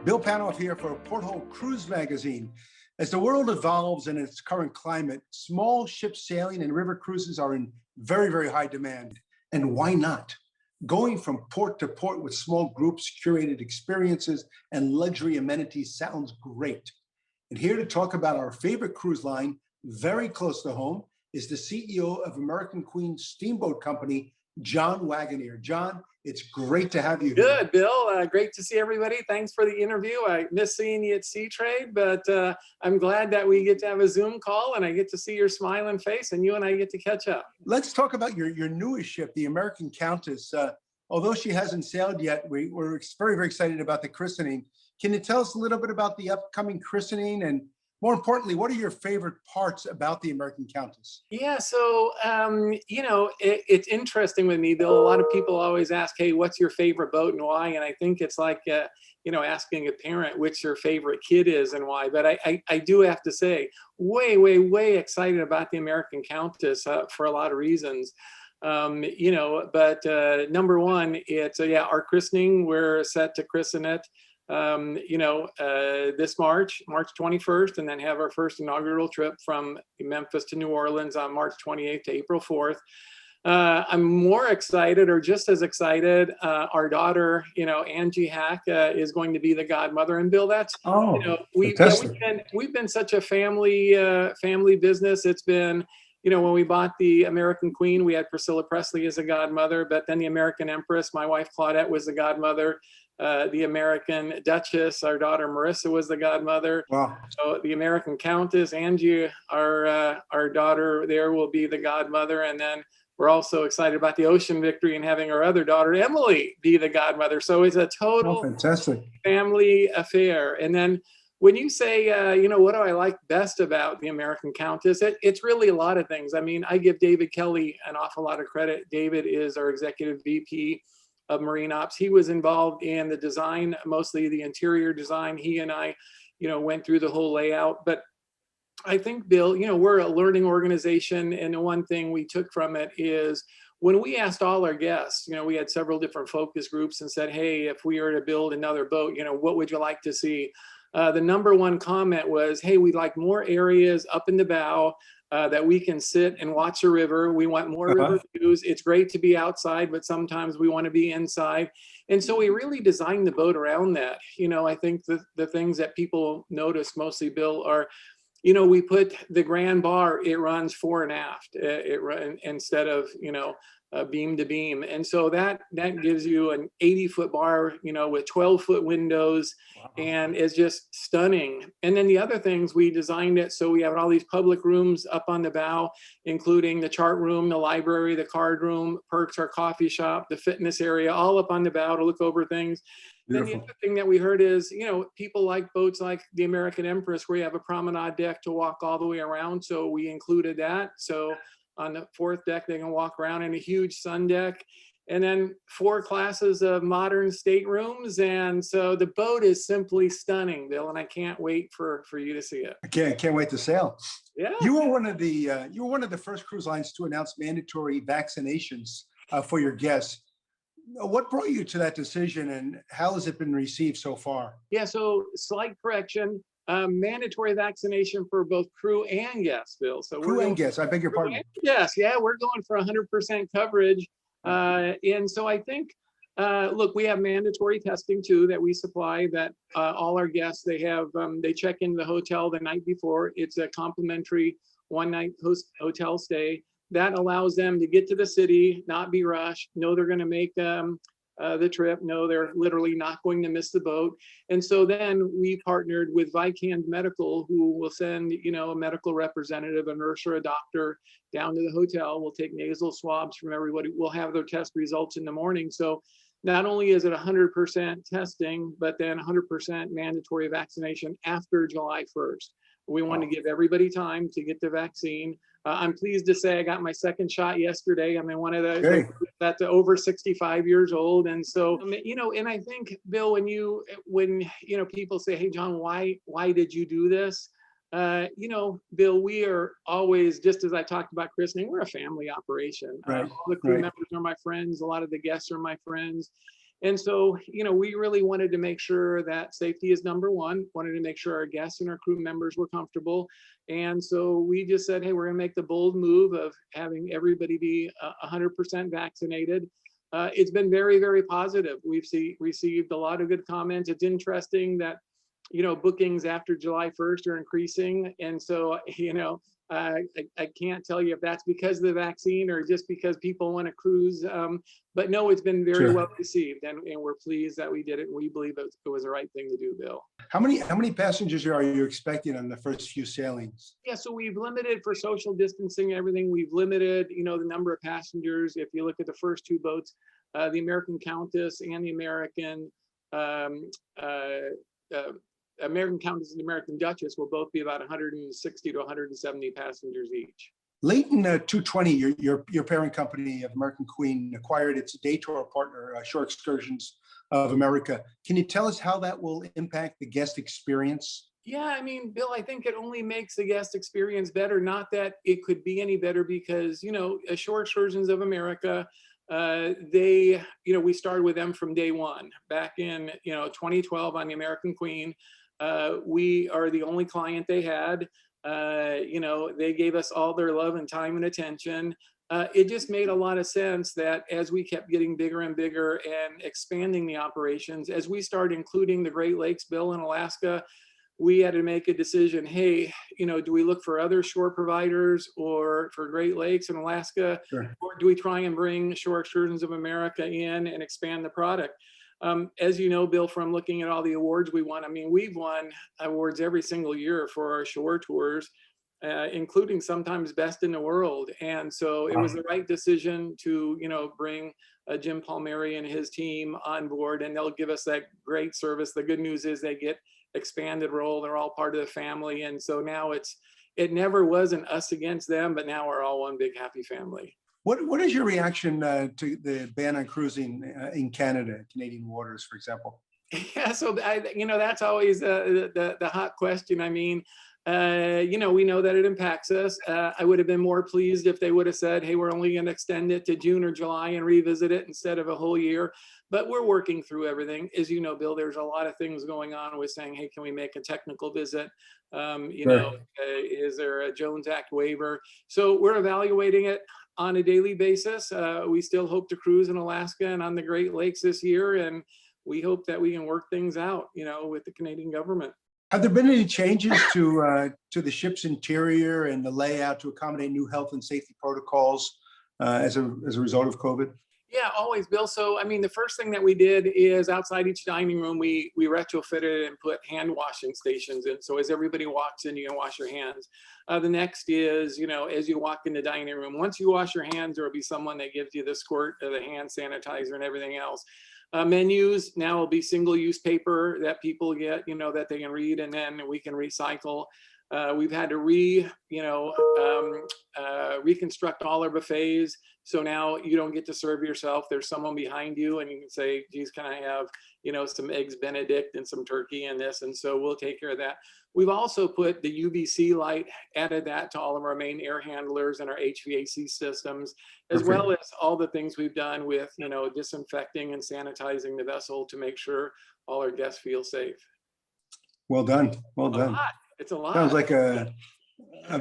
Bill Panoff here for Porthole Cruise Magazine. As the world evolves in its current climate, small ship sailing and river cruises are in very, very high demand. And why not? Going from port to port with small groups, curated experiences, and luxury amenities sounds great. And here to talk about our favorite cruise line, very close to home, is the CEO of American Queen Steamboat Company, John Waggoner. John, it's great to have you here. Good, Bill. Great to see everybody. Thanks for the interview. I miss seeing you at Sea Trade, but I'm glad that we get to have a Zoom call and I get to see your smiling face and you and I get to catch up. Let's talk about your newest ship, the American Countess. Although she hasn't sailed yet, we're very, very excited about the christening. Can you tell us a little bit about the upcoming christening, and more importantly, what are your favorite parts about the American Countess? Yeah, so, it's interesting with me, Bill. A lot of people always ask, hey, what's your favorite boat and why? And I think it's like, asking a parent which their favorite kid is and why. But I do have to say, way excited about the American Countess for a lot of reasons. But number one, it's, our christening. We're set to christen it this March 21st, and then have our first inaugural trip from Memphis to New Orleans on March 28th to April 4th. I'm more excited, or just as excited, our daughter, Angie Hack, is going to be the godmother. And Bill, that's, we've been such a family business. It's been, when we bought the American Queen, we had Priscilla Presley as a godmother, but then the American Empress, my wife Claudette, was the godmother. The American Duchess, our daughter Marissa, was the godmother. Wow. So the American Countess, Angie, our daughter there, will be the godmother. And then we're also excited about the Ocean Victory and having our other daughter, Emily, be the godmother. So it's a total fantastic family affair. And then when you say, what do I like best about the American Countess? It's really a lot of things. I mean, I give David Kelly an awful lot of credit. David is our executive VP of Marine Ops. He was involved in the design, mostly the interior design. He and I, went through the whole layout. But I think, Bill, we're a learning organization. And the one thing we took from it is when we asked all our guests, we had several different focus groups and said, hey, if we were to build another boat, what would you like to see? The number one comment was, hey, we'd like more areas up in the bow that we can sit and watch the river. We want more river views. It's great to be outside, but sometimes we want to be inside. And so we really designed the boat around that. I think the things that people notice mostly, Bill, are, we put the grand bar, it runs fore and aft, instead of, beam to beam. And so that gives you an 80-foot bar, with 12-foot windows. Wow. And it's just stunning. And then the other things, we designed it so we have all these public rooms up on the bow, including the chart room, the library, the card room, Perks, our coffee shop, the fitness area, all up on the bow to look over things. Beautiful. Then the other thing that we heard is, people like boats like the American Empress, where you have a promenade deck to walk all the way around. So we included that. So on the fourth deck, they can walk around in a huge sun deck, and then 4 classes of modern staterooms. And so the boat is simply stunning, Bill, and I can't wait for you to see it. I can't wait to sail. Yeah. You were one of the first cruise lines to announce mandatory vaccinations for your guests. What brought you to that decision, and how has it been received so far? Yeah, so slight correction. Mandatory vaccination for both crew and guests, Bill. So crew and guests, I beg your pardon. Yes, yeah, we're going for 100% coverage. And so I think, look, we have mandatory testing too that we supply, that all our guests, they check into the hotel the night before. It's a complimentary one-night hotel stay that allows them to get to the city, not be rushed, know they're going to make the trip, no, they're literally not going to miss the boat. And so then we partnered with Vicand Medical, who will send, a medical representative, a nurse or a doctor down to the hotel. We'll take nasal swabs from everybody. We'll have their test results in the morning. So not only is it 100% testing, but then 100% mandatory vaccination after July 1st. We want to give everybody time to get the vaccine. I'm pleased to say I got my second shot yesterday. I'm in one of the that's over 65 years old. And so, and I think, Bill, when people say, hey, John, why did you do this? Bill, we are always, just as I talked about christening, we're a family operation. Right. All the crew members are my friends. A lot of the guests are my friends. And so, we really wanted to make sure that safety is number one, wanted to make sure our guests and our crew members were comfortable. And so we just said, hey, we're going to make the bold move of having everybody be 100% vaccinated. It's been very, very positive. We've received a lot of good comments. It's interesting that, bookings after July 1st are increasing. And so, I can't tell you if that's because of the vaccine or just because people want to cruise. But no, it's been very well received, and we're pleased that we did it. And we believe it was the right thing to do, Bill. How many passengers are you expecting on the first few sailings? Yeah, so we've limited for social distancing, everything. We've limited, the number of passengers. If you look at the first two boats, the American Countess and the American Countess and American Duchess will both be about 160 to 170 passengers each. Late in 2020, your parent company of American Queen acquired its day tour partner, Shore Excursions of America. Can you tell us how that will impact the guest experience? Yeah, Bill, I think it only makes the guest experience better. Not that it could be any better because, Shore Excursions of America, we started with them from day one back in, 2012 on the American Queen. We are the only client they had. They gave us all their love and time and attention. It just made a lot of sense that as we kept getting bigger and bigger and expanding the operations, as we started including the Great Lakes, Bill, in Alaska, we had to make a decision. Hey, do we look for other shore providers or for Great Lakes and Alaska? Sure. Or do we try and bring Shore Excursions of America in and expand the product? As you know, Bill, from looking at all the awards we won, we've won awards every single year for our shore tours, including sometimes best in the world. And so it was the right decision to, bring Jim Palmieri and his team on board, and they'll give us that great service. The good news is they get expanded role. They're all part of the family. And so now it never was an us against them, but now we're all one big happy family. What is your reaction to the ban on cruising in Canada, Canadian waters, for example? Yeah, so that's always the hot question. We know that it impacts us. I would have been more pleased if they would have said, hey, we're only going to extend it to June or July and revisit it instead of a whole year. But we're working through everything. As you know, Bill, there's a lot of things going on with saying, hey, can we make a technical visit? Is there a Jones Act waiver? So we're evaluating it on a daily basis. We still hope to cruise in Alaska and on the Great Lakes this year. And we hope that we can work things out, with the Canadian government. Have there been any changes to the ship's interior and the layout to accommodate new health and safety protocols as a result of COVID? Yeah, always, Bill. So, the first thing that we did is outside each dining room, we retrofitted and put hand washing stations in. So as everybody walks in, you can wash your hands. The next is, as you walk in the dining room, once you wash your hands, there will be someone that gives you the squirt of the hand sanitizer and everything else. Menus now will be single-use paper that people get, that they can read, and then we can recycle. We've had to reconstruct all our buffets. So now you don't get to serve yourself. There's someone behind you and you can say, geez, can I have, some eggs Benedict and some turkey and this? And so we'll take care of that. We've also put the UVC light, added that to all of our main air handlers and our HVAC systems, as well as all the things we've done with, disinfecting and sanitizing the vessel to make sure all our guests feel safe. Well done. Well done. It's a lot. Sounds like a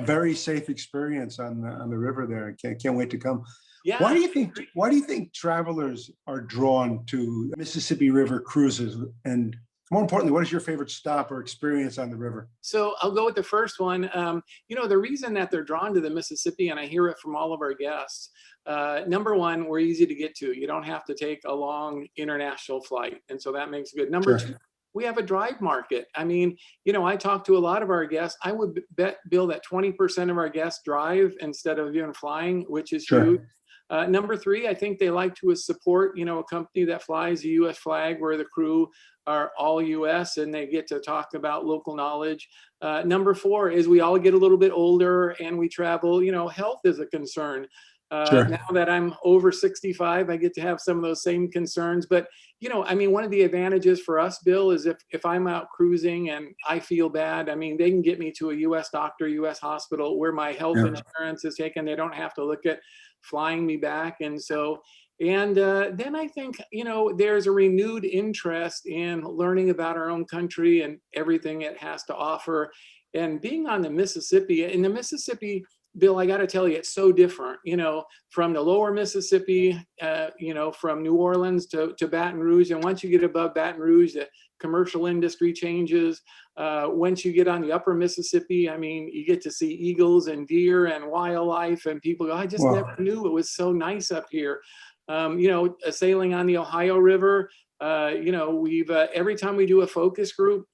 very safe experience on the river there. Can't wait to come. Yeah. Why do you think travelers are drawn to Mississippi River cruises? And more importantly, what is your favorite stop or experience on the river? So I'll go with the first one. The reason that they're drawn to the Mississippi, and I hear it from all of our guests, number one, we're easy to get to. You don't have to take a long international flight. And so that makes it good. Number two, we have a drive market. I talk to a lot of our guests. I would bet, Bill, that 20% of our guests drive instead of even flying, which is huge. Number three, I think they like to support, a company that flies a U.S. flag where the crew are all U.S. and they get to talk about local knowledge. Number four is we all get a little bit older and we travel, health is a concern. Now that I'm over 65, I get to have some of those same concerns. But, one of the advantages for us, Bill, is if I'm out cruising and I feel bad, they can get me to a U.S. doctor, U.S. hospital where my health insurance is taken. They don't have to look at flying me back. And so, And then I think, there's a renewed interest in learning about our own country and everything it has to offer. And being on the Mississippi, in the Mississippi, Bill, I got to tell you, it's so different, from the lower Mississippi, from New Orleans to Baton Rouge. And once you get above Baton Rouge, the commercial industry changes. Once you get on the upper Mississippi, I mean, you get to see eagles and deer and wildlife, and people go, I just never knew it was so nice up here. Sailing on the Ohio River, we've every time we do a focus group,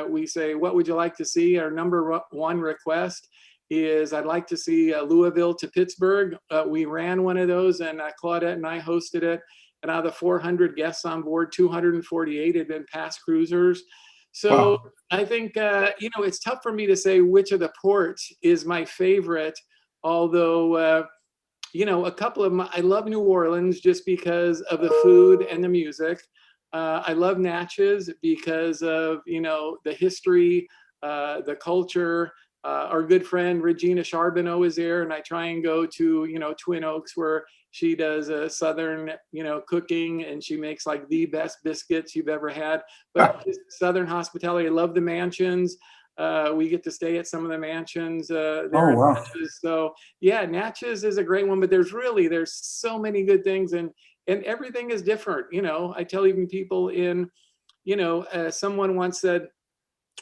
we say, what would you like to see? Our number one request is I'd like to see Louisville to Pittsburgh. We ran one of those, and Claudette and I hosted it. And out of the 400 guests on board, 248 had been past cruisers. So I think, it's tough for me to say which of the ports is my favorite, although, a couple of them, I love New Orleans just because of the food and the music. I love Natchez because of, the history, the culture. Our good friend Regina Charbonneau is there, and I try and go to, Twin Oaks, where she does Southern, cooking, and she makes like the best biscuits you've ever had. But Southern hospitality, I love the mansions. We get to stay at some of the mansions there. Natchez. So yeah, Natchez is a great one, but there's so many good things, and everything is different. I tell even people someone once said,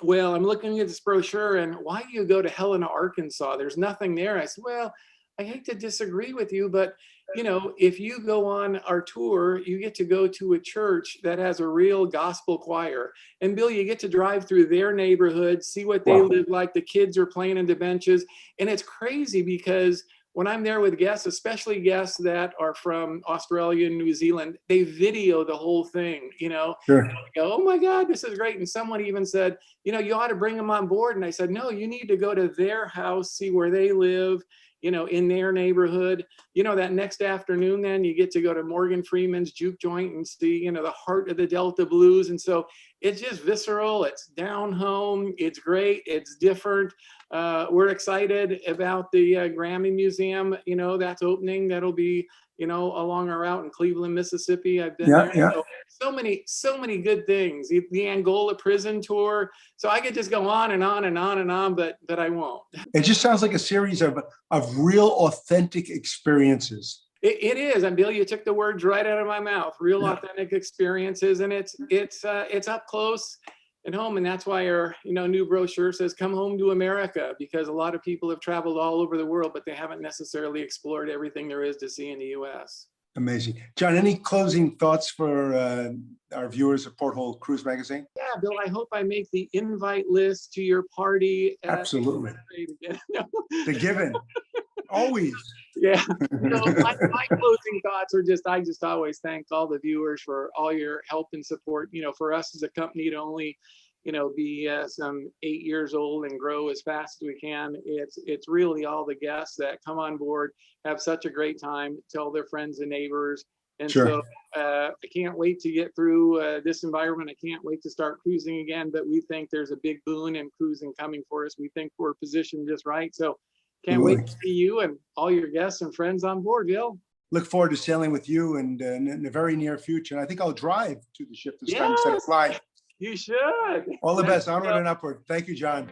well, I'm looking at this brochure, and why do you go to Helena, Arkansas? There's nothing there. I said, well, I hate to disagree with you, but if you go on our tour, you get to go to a church that has a real gospel choir. And Bill, you get to drive through their neighborhood, see what they live like. The kids are playing in the benches. And it's crazy because when I'm there with guests, especially guests that are from Australia and New Zealand, they video the whole thing, Sure. And I go, oh my God, this is great. And someone even said, you ought to bring them on board. And I said, no, you need to go to their house, see where they live, in their neighborhood. That next afternoon, then you get to go to Morgan Freeman's juke joint and see, the heart of the Delta blues. And so it's just visceral. It's down home. It's great. It's different. We're excited about the Grammy Museum, that's opening. That'll be, along our route in Cleveland, Mississippi. I've been there. Yeah. So many good things. The Angola prison tour. So I could just go on and on and on and on, but I won't. It just sounds like a series of real authentic experiences. It is. And Bill, you took the words right out of my mouth. Real authentic experiences, and it's up close and home. And that's why our new brochure says come home to America, because a lot of people have traveled all over the world, but they haven't necessarily explored everything there is to see in the US. Amazing. John, any closing thoughts for our viewers of Porthole Cruise Magazine? Yeah, Bill, I hope I make the invite list to your party. Absolutely. The given. Always. Yeah. My closing thoughts are I just always thank all the viewers for all your help and support. For us as a company to only, be some 8 years old and grow as fast as we can. It's really all the guests that come on board, have such a great time, tell their friends and neighbors. And so I can't wait to get through this environment. I can't wait to start cruising again, but we think there's a big boon in cruising coming for us. We think we're positioned just right. So can't wait to see you and all your guests and friends on board, Bill. Look forward to sailing with you and in the very near future. And I think I'll drive to the ship this time instead of fly. You should. All the best. Onward and upward. Thank you, John.